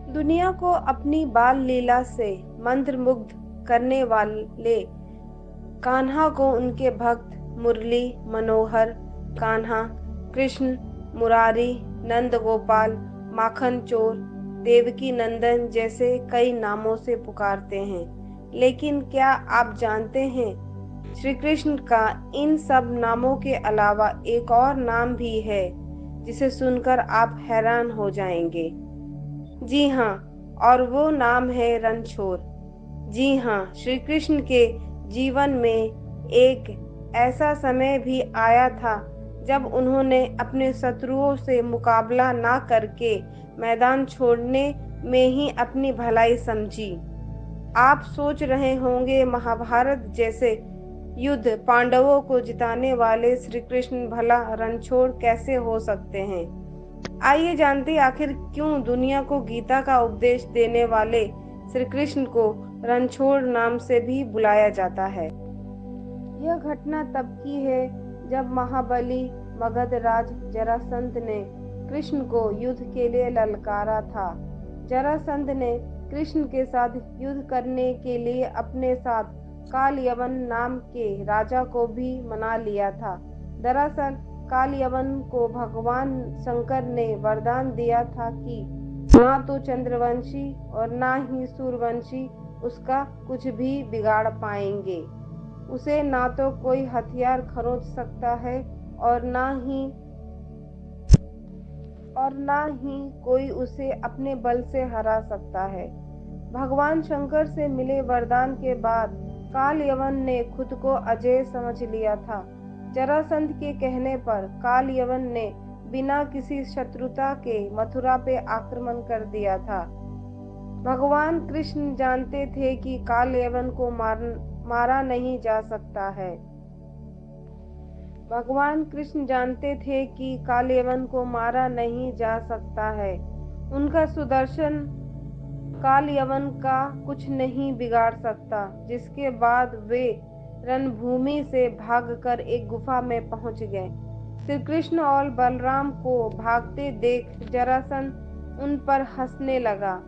दुनिया को अपनी बाल लीला से मंत्रमुग्ध करने वाले कान्हा को उनके भक्त मुरली मनोहर, कान्हा, कृष्ण, मुरारी, नंद गोपाल, माखन चोर, देवकी नंदन जैसे कई नामों से पुकारते हैं। लेकिन क्या आप जानते हैं, श्री कृष्ण का इन सब नामों के अलावा एक और नाम भी है जिसे सुनकर आप हैरान हो जाएंगे। जी हाँ, और वो नाम है रणछोड़। जी हाँ, श्री कृष्ण के जीवन में एक ऐसा समय भी आया था जब उन्होंने अपने शत्रुओं से मुकाबला ना करके मैदान छोड़ने में ही अपनी भलाई समझी। आप सोच रहे होंगे, महाभारत जैसे युद्ध पांडवों को जिताने वाले श्री कृष्ण भला रणछोड़ कैसे हो सकते हैं। आइए जानते हैं आखिर क्यों दुनिया को गीता का उपदेश देने वाले श्री कृष्ण को रणछोड़ नाम से भी बुलाया जाता है। यह घटना तब की है जब महाबली मगध राज जरासंध ने कृष्ण को युद्ध के लिए ललकारा था। जरासंध ने कृष्ण के साथ युद्ध करने के लिए अपने साथ कालयवन नाम के राजा को भी मना लिया था। दरअसल कालयवन को भगवान शंकर ने वरदान दिया था कि ना तो चंद्रवंशी और ना ही सूर्यवंशी उसका कुछ भी बिगाड़ पाएंगे। उसे ना तो कोई हथियार खरोंच सकता है और ना ही कोई उसे अपने बल से हरा सकता है। भगवान शंकर से मिले वरदान के बाद कालयवन ने खुद को अजेय समझ लिया था। जरासंध के कहने पर कालयवन ने बिना किसी शत्रुता के मथुरा पे आक्रमण कर दिया था। भगवान कृष्ण जानते थे कि कालयवन को मारा नहीं जा सकता है। भगवान कृष्ण जानते थे कि कालयवन को मारा नहीं जा सकता है। उनका सुदर्शन कालयवन का कुछ नहीं बिगाड़ सकता। जिसके बाद वे रणभूमि से भागकर एक गुफा में पहुंच गए। श्री कृष्ण और बलराम को भागते देख जरासंध उन पर हंसने लगा।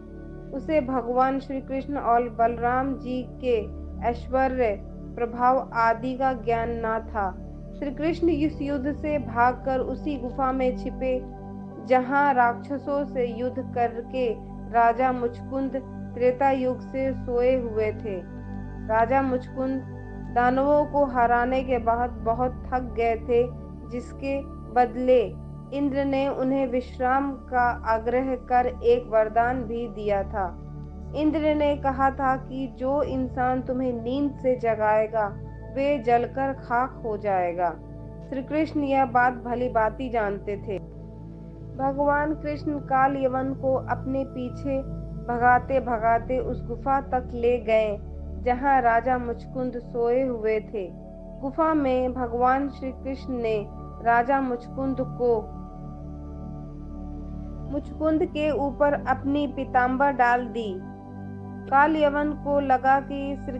उसे भगवान श्री कृष्ण और बलराम जी के ऐश्वर्य, प्रभाव आदि का ज्ञान न था। श्री कृष्ण इस युद्ध से भागकर उसी गुफा में छिपे जहां राक्षसों से युद्ध करके राजा मुचकुंद त्रेता युग से सोए हुए थे। राजा मुचकुंद दानवों को हराने के बाद बहुत थक गए थे, जिसके बदले इंद्र ने उन्हें विश्राम का आग्रह कर एक वरदान भी दिया था। इंद्र ने कहा था कि जो इंसान तुम्हें नींद से जगाएगा वे जलकर खाक हो जाएगा। श्री कृष्ण यह बात भली भांति जानते थे। भगवान कृष्ण कालयवन को अपने पीछे भगाते भगाते उस गुफा तक ले गए जहां राजा मुचकुंद सोए हुए थे। गुफा में भगवान श्री कृष्ण ने राजा मुचकुंद के ऊपर अपनी पीताम्बर डाल दी। कालयवन को लगा कि श्री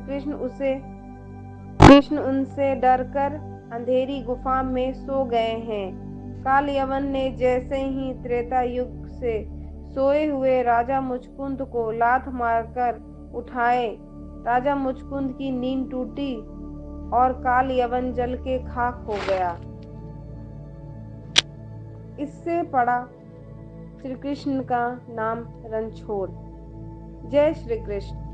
कृष्ण उनसे डरकर अंधेरी गुफा में सो गए हैं। कालयवन ने जैसे ही त्रेता युग से सोए हुए राजा मुचकुंद को लात मारकर उठाए, राजा मुचकुंद की नींद टूटी और कालयवन जल के खाक हो गया। इससे पड़ा श्री कृष्ण का नाम रणछोड़। जय श्री कृष्ण।